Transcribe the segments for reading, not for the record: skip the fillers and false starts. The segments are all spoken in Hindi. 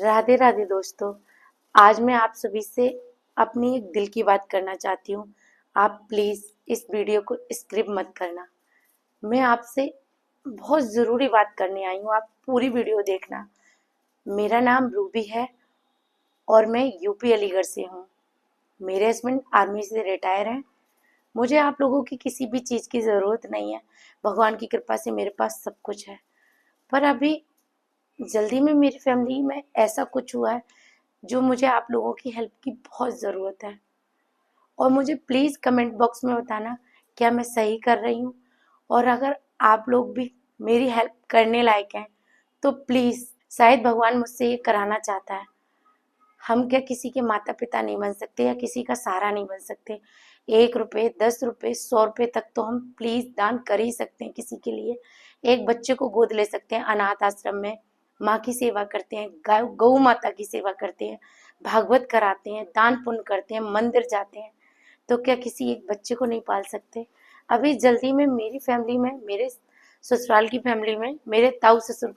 राधे राधे दोस्तों। आज मैं आप सभी से अपनी एक दिल की बात करना चाहती हूँ। आप प्लीज़ इस वीडियो को स्किप मत करना। मैं आपसे बहुत ज़रूरी बात करने आई हूँ, आप पूरी वीडियो देखना। मेरा नाम रूबी है और मैं यूपी अलीगढ़ से हूँ। मेरे हस्बैंड आर्मी से रिटायर हैं। मुझे आप लोगों की किसी भी चीज़ की ज़रूरत नहीं है। भगवान की कृपा से मेरे पास सब कुछ है। पर अभी जल्दी में मेरी फैमिली में ऐसा कुछ हुआ है जो मुझे आप लोगों की हेल्प की बहुत ज़रूरत है। और मुझे प्लीज़ कमेंट बॉक्स में बताना क्या मैं सही कर रही हूँ। और अगर आप लोग भी मेरी हेल्प करने लायक हैं तो प्लीज़, शायद भगवान मुझसे ये कराना चाहता है। हम क्या किसी के माता पिता नहीं बन सकते या किसी का सहारा नहीं बन सकते। 1 रुपये, 10 रुपये, 100 रुपये तक तो हम प्लीज़ दान कर ही सकते हैं किसी के लिए। एक बच्चे को गोद ले सकते हैं, अनाथ आश्रम में माँ की सेवा करते हैं, गौ माता की सेवा करते हैं, भागवत कराते हैं, दान पुण्य करते हैं, मंदिर जाते हैं। तो क्या किसी एक बच्चे को नहीं पाल सकते? अभी जल्दी में मेरी फैमिली में, मेरे ससुराल की फैमिली में, मेरे ताऊ ससुर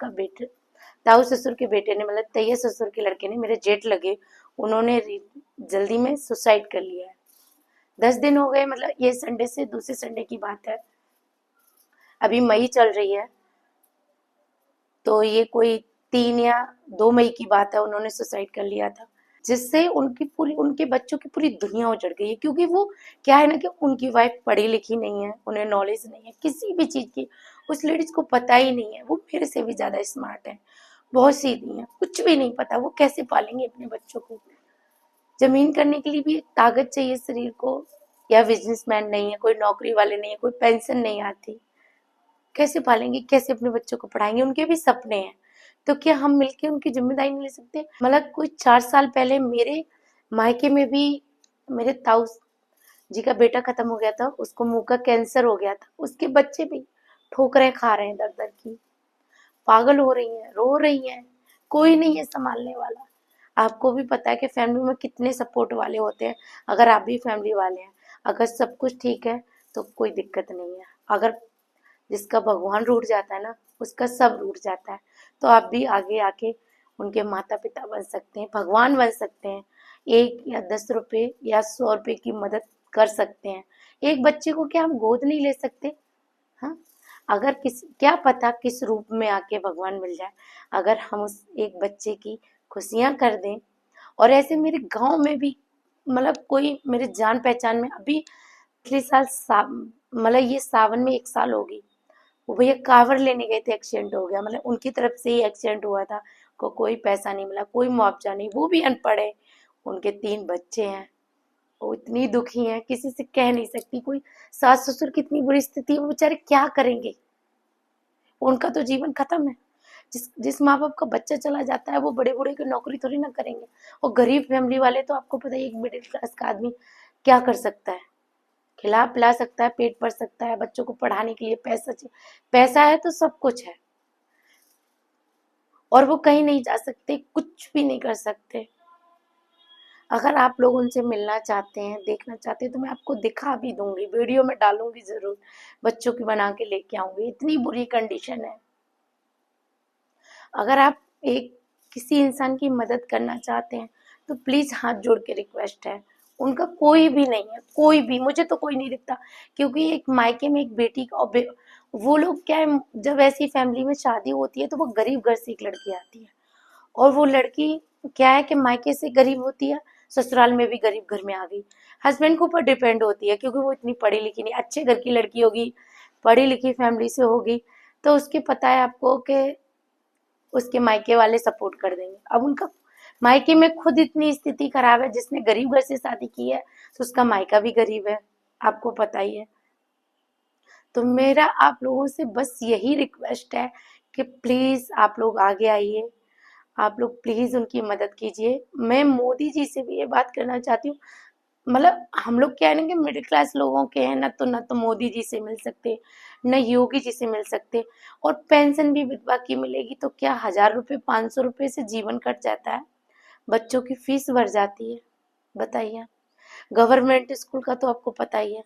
के बेटे ने, मतलब तैया ससुर के लड़के ने, मेरे जेठ लगे, उन्होंने जल्दी में सुसाइड कर लिया है। 10 दिन हो गए, मतलब ये संडे से दूसरे संडे की बात है। अभी मई चल रही है तो ये कोई 3 या 2 मई की बात है, उन्होंने सुसाइड कर लिया था। जिससे उनके बच्चों की पूरी दुनिया उजड़ गई है। क्योंकि वो क्या है ना कि उनकी वाइफ पढ़ी लिखी नहीं है, उन्हें नॉलेज नहीं है किसी भी चीज़ की। उस लेडीज को पता ही नहीं है। वो मेरे से भी ज़्यादा स्मार्ट है, बहुत सीधी है, कुछ भी नहीं पता वो कैसे पालेंगे अपने बच्चों को। जमीन करने के लिए भी एक ताकत चाहिए शरीर को। या बिजनेसमैन नहीं है, कोई नौकरी वाले नहीं है, कोई पेंशन नहीं आती। कैसे पालेंगे, कैसे अपने बच्चों को पढ़ाएंगे? उनके भी सपने हैं। तो क्या हम मिलके उनकी जिम्मेदारी नहीं ले सकते? मतलब कोई 4 साल पहले मेरे मायके में भी मेरे ताऊ जी का बेटा खत्म हो गया था। उसको मुंह का कैंसर हो गया था। उसके बच्चे भी ठोकरें खा रहे हैं दर दर की, पागल हो रही हैं, रो रही हैं। कोई नहीं है संभालने वाला। आपको भी पता है कि फैमिली में कितने सपोर्ट वाले होते हैं। अगर आप भी फैमिली वाले हैं, अगर सब कुछ ठीक है तो कोई दिक्कत नहीं है। अगर जिसका भगवान रूठ जाता है ना, उसका सब रूठ जाता है। तो आप भी आगे आके उनके माता पिता बन सकते हैं, भगवान बन सकते हैं। 1 या 10 रुपये या 100 रुपये की मदद कर सकते हैं। एक बच्चे को क्या हम गोद नहीं ले सकते? हाँ, अगर क्या पता किस रूप में आके भगवान मिल जाए। अगर हम उस एक बच्चे की खुशियां कर दें। और ऐसे मेरे गांव में भी, मतलब कोई मेरे जान पहचान में अभी पिछले साल मतलब ये सावन में 1 साल होगी, वो भैया कांवड़ लेने गए थे, एक्सीडेंट हो गया। मतलब उनकी तरफ से ही एक्सीडेंट हुआ था। को कोई पैसा नहीं मिला, कोई मुआवजा नहीं। वो भी अनपढ़ है, उनके 3 बच्चे हैं। वो इतनी दुखी हैं, किसी से कह नहीं सकती। कोई सास ससुर की इतनी बुरी स्थिति है, वो बेचारे क्या करेंगे? उनका तो जीवन खत्म है। जिस जिस माँ बाप का बच्चा चला जाता है वो बड़े बूढ़े की नौकरी थोड़ी ना करेंगे। और गरीब फैमिली वाले तो आपको पता है, एक मिडिल क्लास का आदमी क्या कर सकता है? खिला पिला सकता है, पेट भर सकता है, बच्चों को पढ़ाने के लिए पैसा चाहिए। पैसा है तो सब कुछ है। और वो कहीं नहीं जा सकते, कुछ भी नहीं कर सकते। अगर आप लोग उनसे मिलना चाहते हैं, देखना चाहते हैं, तो मैं आपको दिखा भी दूंगी, वीडियो में डालूंगी जरूर। बच्चों की बना के लेके आऊंगी, इतनी बुरी कंडीशन है। अगर आप एक किसी इंसान की मदद करना चाहते हैं तो प्लीज हाथ जोड़ के रिक्वेस्ट है। उनका कोई भी नहीं है, कोई भी, मुझे तो कोई नहीं दिखता। क्योंकि एक मायके में एक बेटी का, और वो लोग क्या है, जब ऐसी फैमिली में शादी होती है तो वो गरीब घर से एक लड़की आती है। और वो लड़की क्या है कि मायके से गरीब होती है, ससुराल में भी गरीब घर में आ गई। हस्बैंड के ऊपर डिपेंड होती है, क्योंकि वो इतनी पढ़ी लिखी नहीं, अच्छे घर की लड़की होगी, पढ़ी लिखी फैमिली से होगी, तो उसके पता है आपको कि उसके मायके वाले सपोर्ट कर देंगे। अब उनका मायके में खुद इतनी स्थिति खराब है, जिसने गरीब घर से शादी की है तो उसका मायका भी गरीब है, आपको पता ही है। तो मेरा आप लोगों से बस यही रिक्वेस्ट है कि प्लीज आप लोग आगे आइए। आप लोग प्लीज उनकी मदद कीजिए। मैं मोदी जी से भी ये बात करना चाहती हूँ। मतलब हम लोग क्या है ना कि मिडिल क्लास लोगों के हैं, ना तो मोदी जी से मिल सकते, न योगी जी से मिल सकते। और पेंशन भी विधवा की मिलेगी तो क्या 1000 रुपये, 500 रुपये से जीवन कट जाता है? बच्चों की फीस भर जाती है, बताइए। गवर्नमेंट स्कूल का तो आपको पता ही है।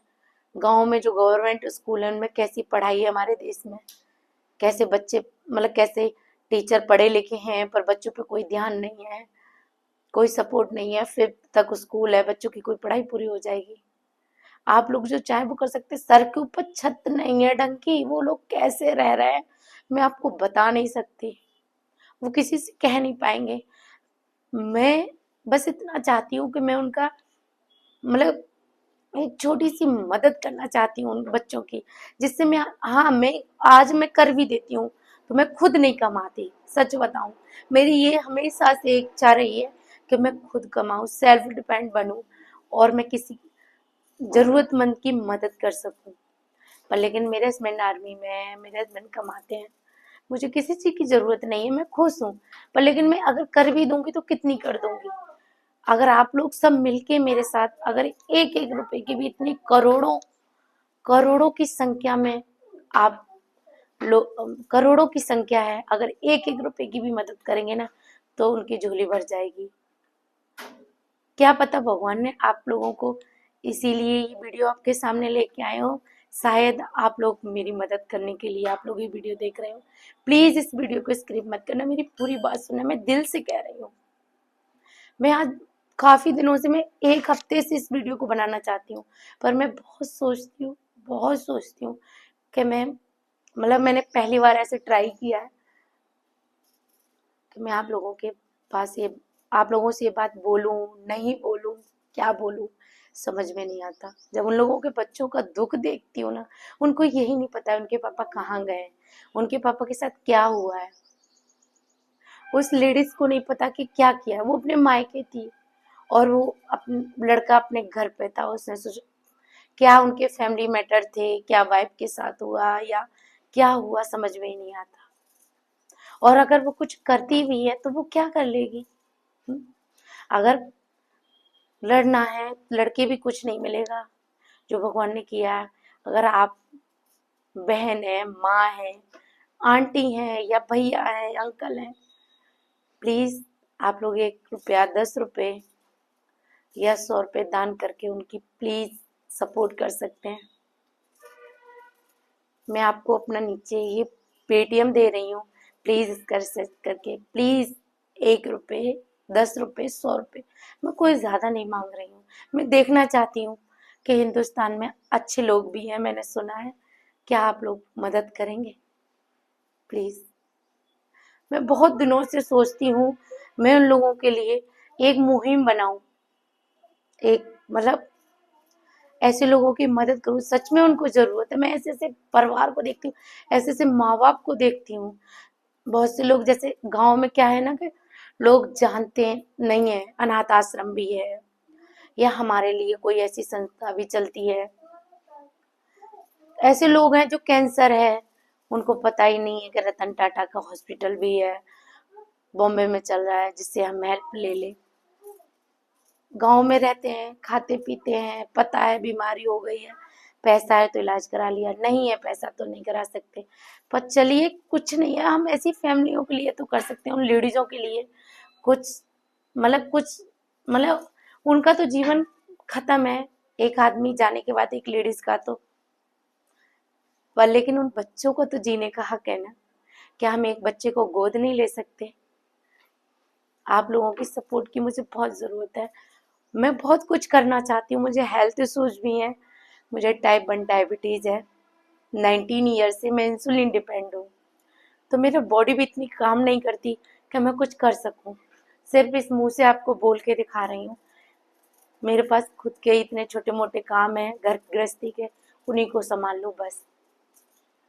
गांव में जो गवर्नमेंट स्कूल है उनमें कैसी पढ़ाई है हमारे देश में, कैसे बच्चे, मतलब कैसे टीचर पढ़े लिखे हैं पर बच्चों पे कोई ध्यान नहीं है, कोई सपोर्ट नहीं है। 5th तक स्कूल है, बच्चों की कोई पढ़ाई पूरी हो जाएगी। आप लोग जो चाहे वो कर सकते। सर के ऊपर छत नहीं है ढंग की, वो लोग कैसे रह रहे हैं मैं आपको बता नहीं सकती, वो किसी से कह नहीं पाएंगे। मैं बस इतना चाहती हूँ कि मैं उनका मतलब एक छोटी सी मदद करना चाहती हूँ उन बच्चों की, जिससे मैं आज मैं कर भी देती हूँ तो मैं खुद नहीं कमाती। सच बताऊं, मेरी ये हमेशा से एक इच्छा रही है कि मैं खुद कमाऊं, सेल्फ डिपेंड बनूं और मैं किसी जरूरतमंद की मदद कर सकूं। पर लेकिन मेरे हस्बैंड आर्मी में है, मेरे हस्बैंड कमाते हैं, मुझे किसी चीज की जरूरत नहीं है, मैं खुश हूँ। पर लेकिन मैं अगर कर भी दूंगी तो कितनी कर दूंगी। अगर आप लोग सब मिलके मेरे साथ अगर एक एक रुपए की भी, इतनी करोड़ों करोड़ों की संख्या में आप लोग, करोड़ों की संख्या है, अगर एक एक रुपए की भी मदद करेंगे ना तो उनकी झोली भर जाएगी। क्या पता भगवान ने आप लोगों को इसीलिए ये वीडियो आपके सामने लेके आए हो। शायद आप लोग मेरी मदद करने के लिए आप लोग ये वीडियो देख रहे हो। प्लीज इस वीडियो को स्किप मत करना, मेरी पूरी बात सुनना, मैं दिल से कह रही हूँ। मैं आज काफी दिनों से, मैं एक हफ्ते से इस वीडियो को बनाना चाहती हूँ, पर मैं बहुत सोचती हूँ कि मैं मैंने पहली बार ऐसे ट्राई किया है कि मैं आप लोगों के पास ये आप लोगों से ये बात बोलूं, नहीं बोलूं, क्या बोलूं, समझ में नहीं आता। जब उन लोगों के बच्चों का दुख देखती हूँ ना, उनको यही नहीं पता है उनके पापा कहाँ गए, उनके पापा के साथ क्या हुआ है। उस लेडीज को नहीं पता कि क्या किया है, वो अपने मायके थी और वो लड़का अपने घर पे था। उसने सोचा क्या उनके फैमिली मैटर थे, क्या वाइफ के साथ हुआ या क्या हुआ, समझ में ही नहीं आता। और अगर वो कुछ करती भी है तो वो क्या कर लेगी। हम्म? अगर लड़ना है, लड़के भी कुछ नहीं मिलेगा जो भगवान ने किया है। अगर आप बहन है, माँ है, आंटी है या भैया है, अंकल है, प्लीज आप लोग 1 रुपया, 10 रुपए या 100 रुपए दान करके उनकी प्लीज सपोर्ट कर सकते हैं। मैं आपको अपना नीचे ये पेटीएम दे रही हूँ, प्लीज इसका रिसर्च करके प्लीज 1 रुपए, 10 रुपए, 100 रुपए, मैं कोई ज्यादा नहीं मांग रही हूँ। मैं देखना चाहती हूँ कि हिंदुस्तान में अच्छे लोग भी हैं, मैंने सुना है। क्या आप लोग मदद करेंगे प्लीज। मैं बहुत दिनों से सोचती हूँ मैं उन लोगों के लिए एक मुहिम बनाऊं, एक ऐसे लोगों की मदद करूं, सच में उनको जरूरत है। मैं ऐसे ऐसे परिवार को देखती हूँ, ऐसे ऐसे माँ बाप को देखती हूँ। बहुत से लोग, जैसे गांव में क्या है ना कि लोग जानते नहीं है अनाथ आश्रम भी है या हमारे लिए कोई ऐसी संस्था भी चलती है। ऐसे लोग हैं जो कैंसर है, उनको पता ही नहीं है कि रतन टाटा का हॉस्पिटल भी है, बॉम्बे में चल रहा है, जिससे हम हेल्प ले लें। गांव में रहते हैं, खाते पीते हैं, पता है बीमारी हो गई है, पैसा है तो इलाज करा लिया, नहीं है पैसा तो नहीं करा सकते। पर चलिए कुछ नहीं है, हम ऐसी फैमिलियों के लिए तो कर सकते हैं, उन लेडीजों के लिए कुछ कुछ उनका तो जीवन खत्म है, एक आदमी जाने के बाद एक लेडीज का तो। पर लेकिन उन बच्चों को तो जीने का हक है ना। क्या हम एक बच्चे को गोद नहीं ले सकते। आप लोगों की सपोर्ट की मुझे बहुत जरूरत है। मैं बहुत कुछ करना चाहती हूँ, मुझे हेल्थ इश्यूज भी हैं, मुझे टाइप 1 डायबिटीज है, 19 ईयर से मैं इंसुलिन डिपेंड हूँ, तो मेरी बॉडी भी इतनी काम नहीं करती कि मैं कुछ कर सकूं। सिर्फ इस मुंह से आपको बोल के दिखा रही हूँ। मेरे पास खुद के इतने छोटे मोटे काम हैं घर गृहस्थी के, उन्हीं को संभाल लूँ बस,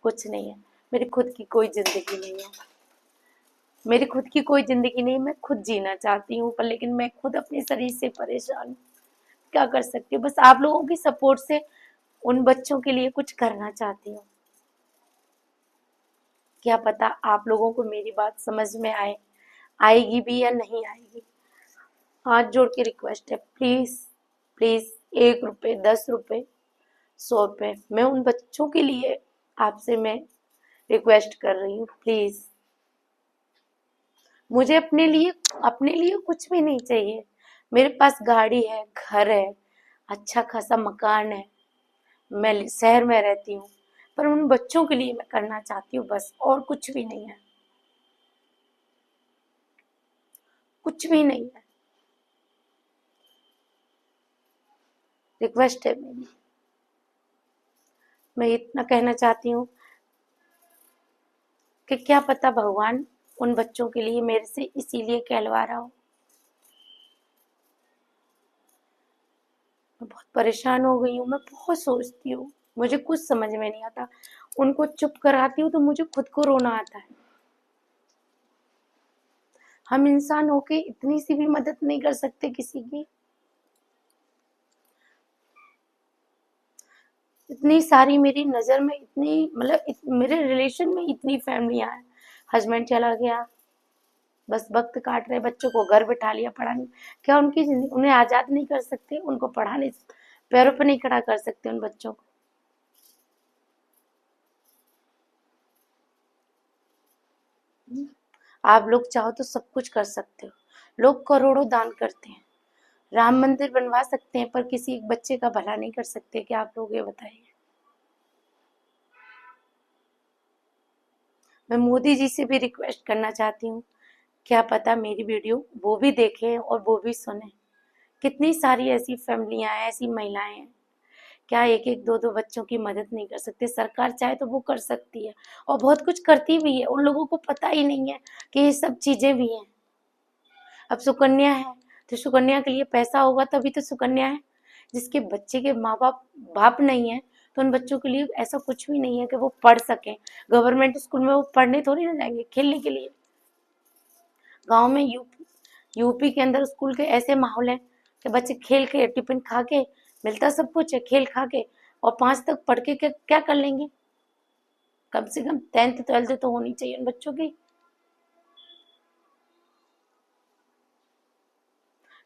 कुछ नहीं है। मेरी खुद की कोई जिंदगी नहीं है, मेरी खुद की कोई जिंदगी नहीं, मैं खुद जीना चाहती हूँ, पर लेकिन मैं खुद अपने शरीर से परेशान हूँ। क्या कर सकती हूँ, बस आप लोगों की सपोर्ट से उन बच्चों के लिए कुछ करना चाहती हूँ। क्या पता आप लोगों को मेरी बात समझ में आएगी भी या नहीं आएगी। हाथ जोड़ के रिक्वेस्ट है, प्लीज प्लीज 1 रुपए, 10 रुपए, 100 रुपए, मैं उन बच्चों के लिए आपसे मैं रिक्वेस्ट कर रही हूँ प्लीज। मुझे अपने लिए कुछ भी नहीं चाहिए। मेरे पास गाड़ी है, घर है, अच्छा खासा मकान है, मैं शहर में रहती हूँ, पर उन बच्चों के लिए मैं करना चाहती हूँ बस, और कुछ भी नहीं है। कुछ भी नहीं है। रिक्वेस्ट है मेरी, मैं इतना कहना चाहती हूँ कि क्या पता भगवान उन बच्चों के लिए मेरे से इसीलिए कहलवा रहा हो। मैं बहुत परेशान हो गई हूँ, मैं बहुत सोचती हूँ, मुझे कुछ समझ में नहीं आता। उनको चुप कराती हूँ तो मुझे खुद को रोना आता है। हम इंसान होके इतनी सी भी मदद नहीं कर सकते किसी की। इतनी सारी मेरी नजर में, इतनी मतलब मेरे रिलेशन में इतनी फैमिलियां हैं। हस्बैंड चला गया, बस वक्त काट रहे, बच्चों को घर बिठा लिया पढ़ाने। क्या उनकी जिंदगी, उन्हें आजाद नहीं कर सकते? उनको पढ़ाने, पैरों पर नहीं खड़ा कर सकते उन बच्चों को? आप लोग चाहो तो सब कुछ कर सकते हो। लोग करोड़ों दान करते हैं, राम मंदिर बनवा सकते हैं, पर किसी एक बच्चे का भला नहीं कर सकते। क्या आप लोग ये बताइए? मैं मोदी जी से भी रिक्वेस्ट करना चाहती हूँ, क्या पता मेरी वीडियो वो भी देखें और वो भी सुने। कितनी सारी ऐसी फैमिलियां हैं, ऐसी महिलाएं हैं, क्या एक एक दो दो बच्चों की मदद नहीं कर सकते? सरकार चाहे तो वो कर सकती है, और बहुत कुछ करती भी है। उन लोगों को पता ही नहीं है कि ये सब चीजें भी हैं। अब सुकन्या है तो सुकन्या के लिए पैसा होगा तभी तो सुकन्या है। जिसके बच्चे के माँ बाप बाप नहीं है, तो उन बच्चों के लिए ऐसा कुछ भी नहीं है कि वो पढ़ सकें। गवर्नमेंट स्कूल में वो पढ़ने थोड़ी ना जाएंगे, खेलने के लिए। गांव में यूपी के अंदर स्कूल के ऐसे माहौल है कि बच्चे खेल के, टिफिन खा के, मिलता सब कुछ है, खेल खा के, और 5 तक पढ़ के क्या कर लेंगे? कम से कम 10th 12th तो होनी चाहिए उन बच्चों की।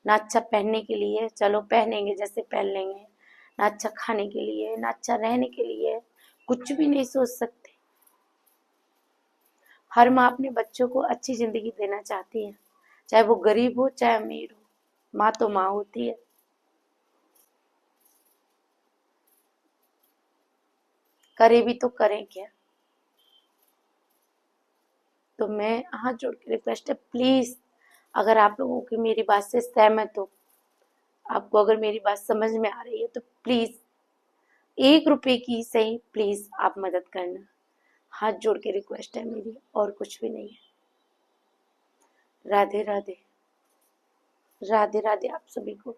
ना अच्छा पहनने के लिए, चलो पहनेंगे जैसे पहन लेंगे, ना अच्छा खाने के लिए, ना अच्छा रहने के लिए, कुछ भी नहीं सोच सकते। हर माँ अपने बच्चों को अच्छी जिंदगी देना चाहती है, चाहे वो गरीब हो चाहे अमीर हो। माँ तो माँ होती है। करे भी तो करें क्या? तो मैं हाथ जोड़ के रिक्वेस्ट है, प्लीज, अगर आप लोगों की मेरी बात से सहमत हो, आपको अगर मेरी बात समझ में आ रही है, तो प्लीज 1 रुपए की सही, प्लीज आप मदद करना। हाथ जोड़ के रिक्वेस्ट है मेरी, और कुछ भी नहीं है। राधे राधे। राधे राधे आप सभी को।